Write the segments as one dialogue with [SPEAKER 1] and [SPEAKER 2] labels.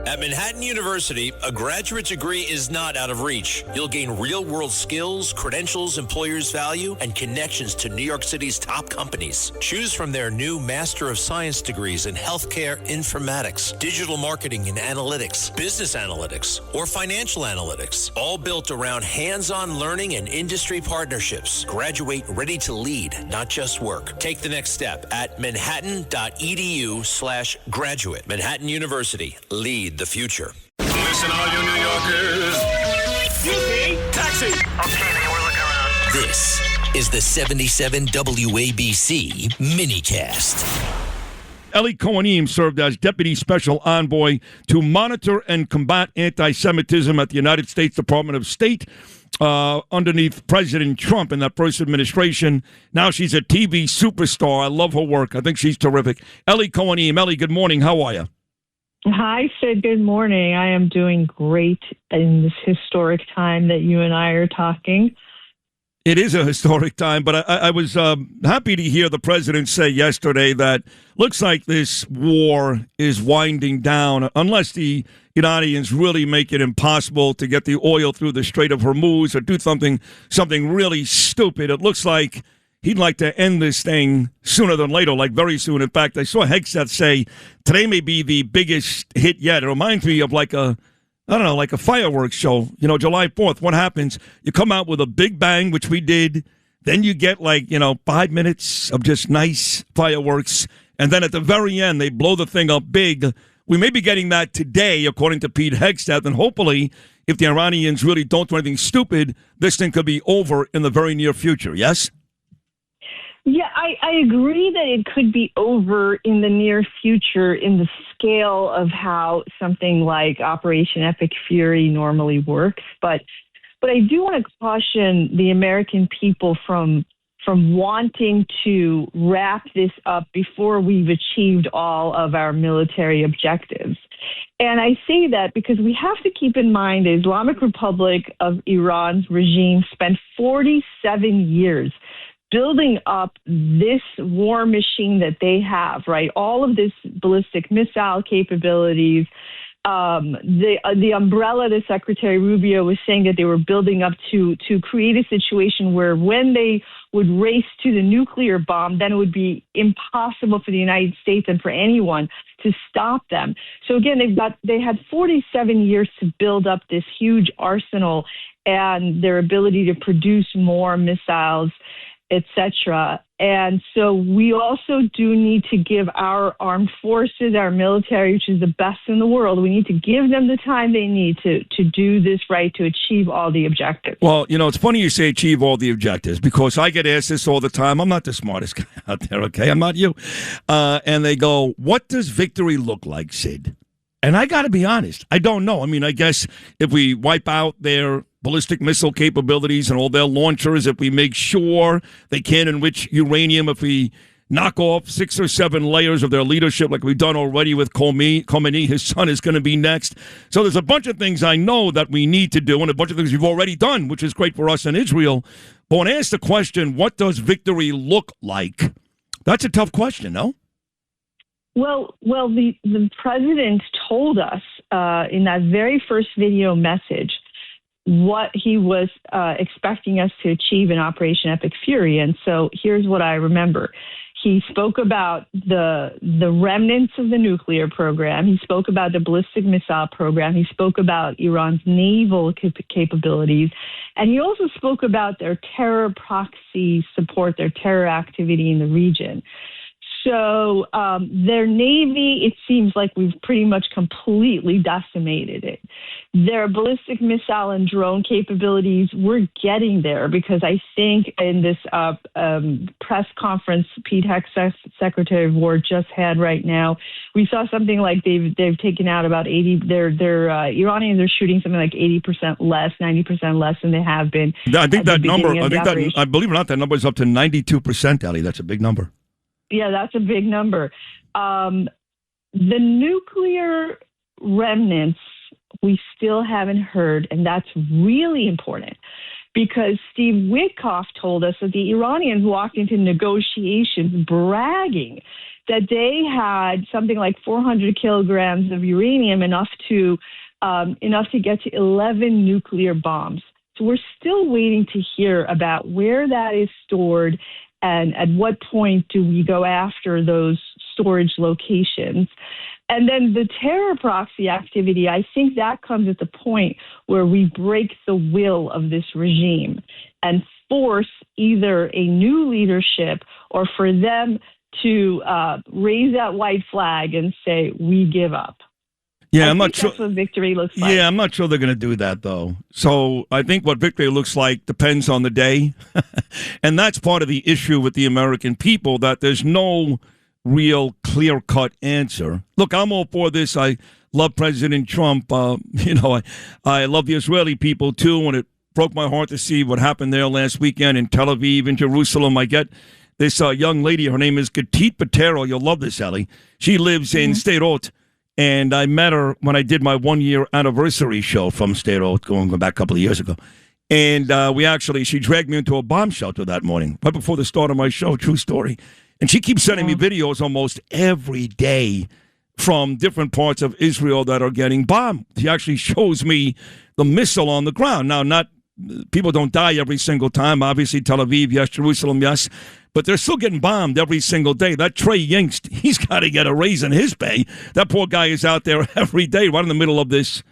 [SPEAKER 1] At Manhattan University, a graduate degree is not out of reach. You'll gain real-world skills, credentials employers value, and connections to New York City's top companies. Choose from their new Master of Science degrees in Healthcare Informatics, Digital Marketing and Analytics, Business Analytics, or Financial Analytics, all built around hands-on learning and industry partnerships. Graduate ready to lead, not just work. Take the next step at manhattan.edu/graduate. Manhattan University. Lead the future.
[SPEAKER 2] Listen, all you New Yorkers. Excuse me, taxi.
[SPEAKER 3] Okay, man, we're looking around.
[SPEAKER 1] This is the 77 WABC minicast.
[SPEAKER 4] Ellie Cohanim served as Deputy Special Envoy to Monitor and Combat Anti-Semitism at the United States Department of State underneath President Trump in that first administration. Now she's a TV superstar. I love her work. I think she's terrific. Ellie Cohanim. Ellie, good morning. How are you?
[SPEAKER 5] Hi, Sid. Good morning. I am doing great in this historic time that you and I are talking.
[SPEAKER 4] It is a historic time, but I was happy to hear the president say yesterday that looks like this war is winding down unless the Iranians really make it impossible to get the oil through the Strait of Hormuz or do something really stupid. It looks like he'd like to end this thing sooner than later, like very soon. In fact, I saw Hegseth say today may be the biggest hit yet. It reminds me of like a fireworks show. You know, July 4th, what happens? You come out with a big bang, which we did. Then you get 5 minutes of just nice fireworks. And then at the very end, they blow the thing up big. We may be getting that today, according to Pete Hegseth. And hopefully, if the Iranians really don't do anything stupid, this thing could be over in the very near future. Yes?
[SPEAKER 5] Yeah, I agree that it could be over in the near future in the scale of how something like Operation Epic Fury normally works. But I do want to caution the American people from wanting to wrap this up before we've achieved all of our military objectives. And I say that because we have to keep in mind the Islamic Republic of Iran's regime spent 47 years building up this war machine that they have, right? All of this ballistic missile capabilities, the umbrella that Secretary Rubio was saying that they were building up to create a situation where when they would race to the nuclear bomb, then it would be impossible for the United States and for anyone to stop them. So again, they had 47 years to build up this huge arsenal and their ability to produce more missiles, etc. And so we also do need to give our armed forces, our military, which is the best in the world, we need to give them the time they need to do this right, to achieve all the objectives.
[SPEAKER 4] Well, it's funny you say achieve all the objectives because I get asked this all the time. I'm not the smartest guy out there, okay? I'm not you. And they go, what does victory look like, Sid? And I got to be honest, I don't know. I mean, I guess if we wipe out their ballistic missile capabilities and all their launchers, if we make sure they can't enrich uranium, if we knock off 6 or 7 layers of their leadership like we've done already with Khomeini, his son is going to be next. So there's a bunch of things I know that we need to do and a bunch of things we've already done, which is great for us in Israel. But when I ask the question, what does victory look like? That's a tough question, no?
[SPEAKER 5] Well, the president told us in that very first video message what he was expecting us to achieve in Operation Epic Fury. And so here's what I remember. He spoke about the remnants of the nuclear program. He spoke about the ballistic missile program. He spoke about Iran's naval capabilities. And he also spoke about their terror proxy support, their terror activity in the region. So their Navy, it seems like we've pretty much completely decimated it. Their ballistic missile and drone capabilities, we're getting there because I think in this press conference Pete Hegseth, Secretary of War, just had right now, we saw something like they've taken out about 80. Their Iranians are shooting something like 80% less, 90% less than they have been.
[SPEAKER 4] I think that number. I believe it or not, that number is up to 92%, Ellie. That's a big number.
[SPEAKER 5] Yeah, that's a big number. The nuclear remnants, we still haven't heard, and that's really important because Steve Witkoff told us that the Iranians walked into negotiations bragging that they had something like 400 kilograms of uranium, enough to get to 11 nuclear bombs. So we're still waiting to hear about where that is stored and at what point do we go after those storage locations. And then the terror proxy activity, I think that comes at the point where we break the will of this regime and force either a new leadership or for them to raise that white flag and say, we give up.
[SPEAKER 4] Yeah,
[SPEAKER 5] I'm not sure that's what victory looks like.
[SPEAKER 4] Yeah, I'm not sure they're going to do that, though. So I think what victory looks like depends on the day. And that's part of the issue with the American people, that there's no real clear-cut answer. Look, I'm all for this. I love President Trump. I love the Israeli people, too, and it broke my heart to see what happened there last weekend in Tel Aviv, in Jerusalem. I get this young lady. Her name is Gatit Patero. You'll love this, Ellie. She lives in Sderot. And I met her when I did my 1-year anniversary show from Sderot, going back a couple of years ago. And she dragged me into a bomb shelter that morning, right before the start of my show, true story. And she keeps sending me videos almost every day from different parts of Israel that are getting bombed. She actually shows me the missile on the ground. Now, people don't die every single time. Obviously, Tel Aviv, yes. Jerusalem, yes. But they're still getting bombed every single day. That Trey Yingst, he's got to get a raise in his pay. That poor guy is out there every day, right in the middle of this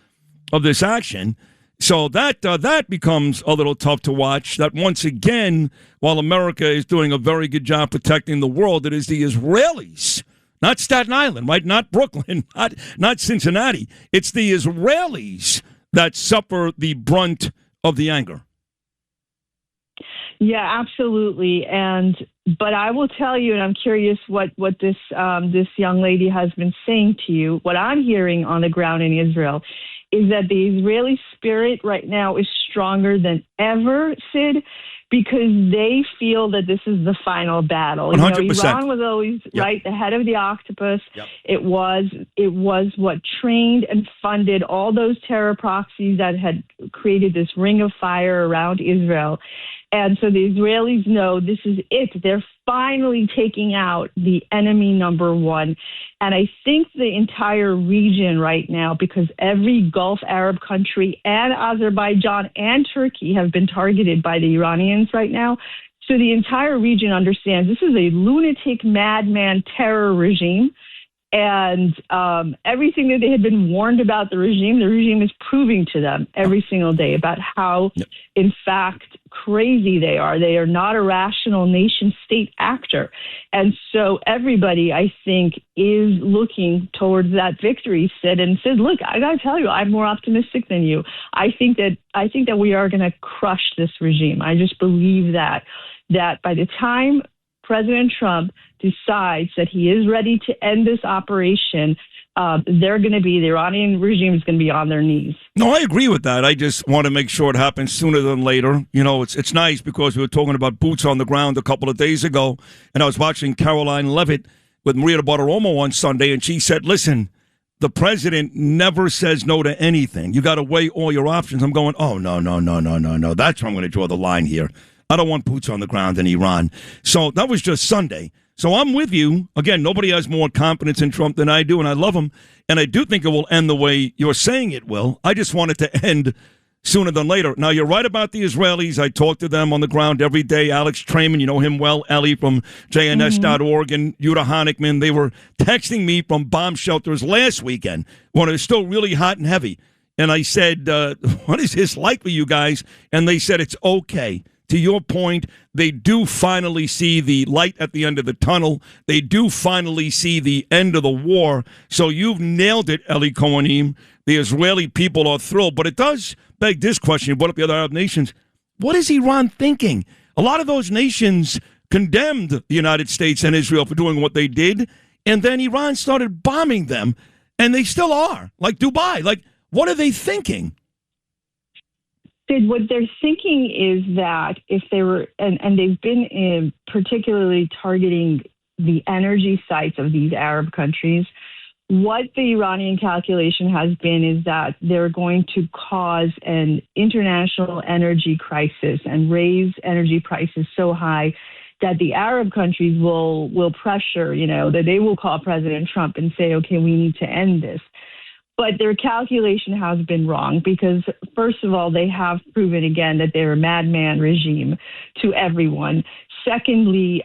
[SPEAKER 4] action. So that becomes a little tough to watch. That once again, while America is doing a very good job protecting the world, it is the Israelis, not Staten Island, right? Not Brooklyn, not Cincinnati. It's the Israelis that suffer the brunt of the anger.
[SPEAKER 5] Yeah, absolutely. But I will tell you, and I'm curious what this young lady has been saying to you. What I'm hearing on the ground in Israel is that the Israeli spirit right now is stronger than ever, Sid, because they feel that this is the final battle.
[SPEAKER 4] 100%.
[SPEAKER 5] Iran was always right, the head of the octopus.
[SPEAKER 4] Yep.
[SPEAKER 5] It was what trained and funded all those terror proxies that had created this ring of fire around Israel. And so the Israelis know this is it. They're finally taking out the enemy number one. And I think the entire region right now, because every Gulf Arab country and Azerbaijan and Turkey have been targeted by the Iranians right now. So the entire region understands this is a lunatic, madman terror regime. And everything that they had been warned about the regime is proving to them every single day about how, in fact, crazy they are. They are not a rational nation-state actor. And so everybody, I think, is looking towards that victory, Sid, and said, look, I got to tell you, I'm more optimistic than you. I think that we are going to crush this regime. I just believe that by the time President Trump decides that he is ready to end this operation, the Iranian regime is going to be on their knees.
[SPEAKER 4] No, I agree with that. I just want to make sure it happens sooner than later. It's nice because we were talking about boots on the ground a couple of days ago, and I was watching Caroline Levitt with Maria Bartiromo on Sunday, and she said, listen, the president never says no to anything. You got to weigh all your options. I'm going, oh, no. That's where I'm going to draw the line here. I don't want boots on the ground in Iran. So that was just Sunday. So I'm with you. Again, nobody has more confidence in Trump than I do, and I love him. And I do think it will end the way you're saying it will. I just want it to end sooner than later. Now, you're right about the Israelis. I talk to them on the ground every day. Alex Trayman, you know him well, Ellie from JNS.org, and Yuta Honigman. They were texting me from bomb shelters last weekend when it was still really hot and heavy. And I said, what is this like for you guys? And they said, it's okay. To your point, they do finally see the light at the end of the tunnel. They do finally see the end of the war. So you've nailed it, Ellie Cohanim. The Israeli people are thrilled. But it does beg this question. You brought up the other Arab nations. What is Iran thinking? A lot of those nations condemned the United States and Israel for doing what they did. And then Iran started bombing them. And they still are. Like Dubai. Like, what are they thinking?
[SPEAKER 5] Sid, what they're thinking is that if they were, and they've been particularly targeting the energy sites of these Arab countries, what the Iranian calculation has been is that they're going to cause an international energy crisis and raise energy prices so high that the Arab countries will pressure, that they will call President Trump and say, okay, we need to end this. But their calculation has been wrong because, first of all, they have proven again that they're a madman regime to everyone. Secondly,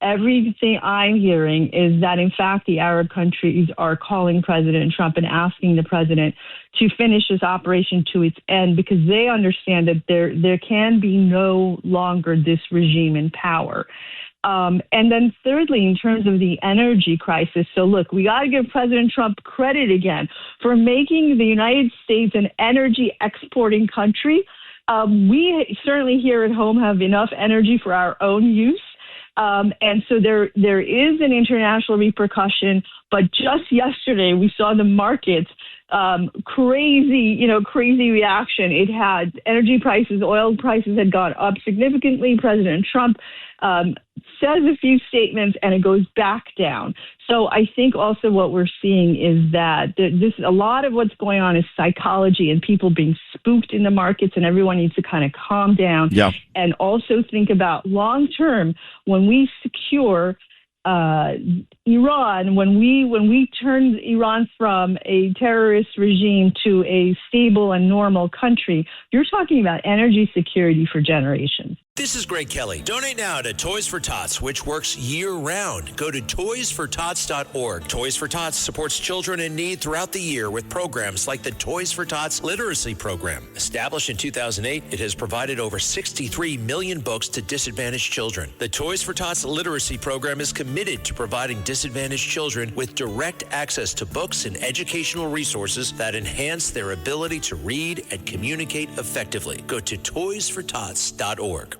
[SPEAKER 5] everything I'm hearing is that, in fact, the Arab countries are calling President Trump and asking the president to finish this operation to its end because they understand that there can be no longer this regime in power. And then thirdly, in terms of the energy crisis, so look, we got to give President Trump credit again for making the United States an energy exporting country. We certainly here at home have enough energy for our own use. And so there is an international repercussion. But just yesterday, we saw the markets crazy reaction. It had energy prices, oil prices had gone up significantly. President Trump says a few statements and it goes back down. So I think also what we're seeing is that a lot of what's going on is psychology and people being spooked in the markets, and everyone needs to kind of calm down and also think about long term when we secure Iran, when we turn Iran from a terrorist regime to a stable and normal country, you're talking about energy security for generations.
[SPEAKER 1] This is Greg Kelly. Donate now to Toys for Tots, which works year-round. Go to toysfortots.org. Toys for Tots supports children in need throughout the year with programs like the Toys for Tots Literacy Program. Established in 2008, it has provided over 63 million books to disadvantaged children. The Toys for Tots Literacy Program is committed to providing disadvantaged children with direct access to books and educational resources that enhance their ability to read and communicate effectively. Go to toysfortots.org.